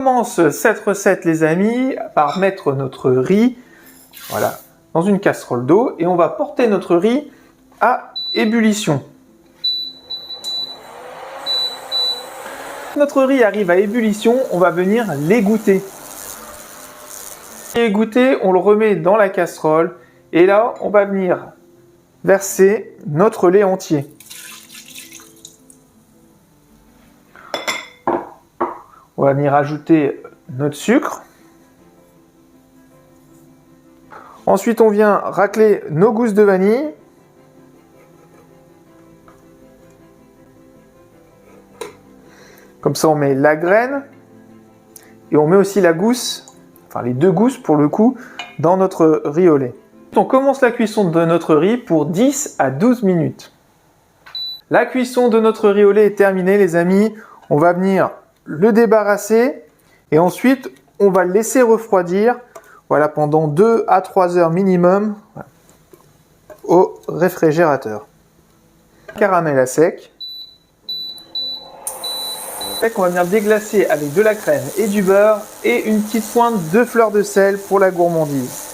On commence cette recette, les amis, par mettre notre riz, voilà, dans une casserole d'eau et on va porter notre riz à ébullition. Notre riz arrive à ébullition, on va venir l'égoutter. Égoutter, on le remet dans la casserole et là, on va venir verser notre lait entier. On va venir ajouter notre sucre. Ensuite, on vient racler nos gousses de vanille. Comme ça, on met la graine et on met aussi la gousse, enfin les deux gousses pour le coup, dans notre riz au lait. On commence la cuisson de notre riz pour 10 à 12 minutes. La cuisson de notre riz au lait est terminée, les amis. On va venir le débarrasser et ensuite on va le laisser refroidir, voilà, pendant 2 à 3 heures minimum, voilà, au réfrigérateur. Caramel à sec. On va venir déglacer avec de la crème et du beurre et une petite pointe de fleur de sel pour la gourmandise.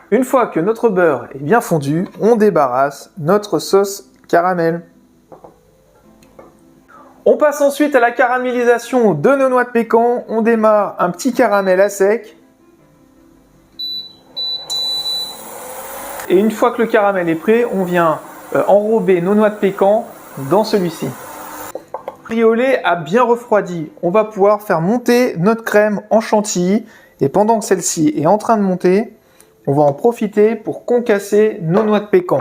Une fois que notre beurre est bien fondu, on débarrasse notre sauce caramel. On passe ensuite à la caramélisation de nos noix de pécan. On démarre un petit caramel à sec. Et une fois que le caramel est prêt, on vient enrober nos noix de pécan dans celui-ci. Le riz au lait a bien refroidi. On va pouvoir faire monter notre crème en chantilly. Et pendant que celle-ci est en train de monter, on va en profiter pour concasser nos noix de pécan.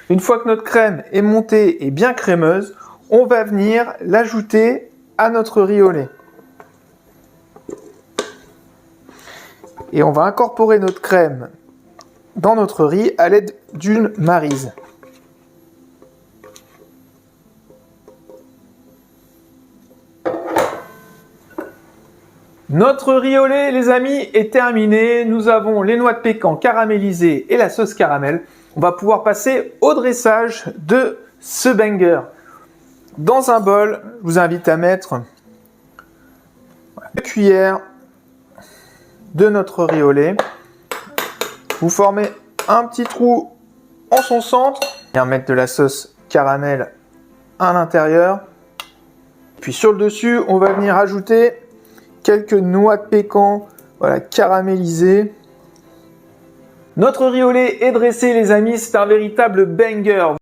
Une fois que notre crème est montée et bien crémeuse, on va venir l'ajouter à notre riz au lait. Et on va incorporer notre crème dans notre riz à l'aide d'une maryse. Notre riz au lait, les amis, est terminé. Nous avons les noix de pécan caramélisées et la sauce caramel. On va pouvoir passer au dressage de ce banger. Dans un bol, je vous invite à mettre une cuillère de notre riz au lait. Vous formez un petit trou en son centre. Et mettre de la sauce caramel à l'intérieur. Puis sur le dessus, on va venir ajouter quelques noix de pécan, voilà, caramélisées. Notre riz au lait est dressé, les amis, c'est un véritable banger.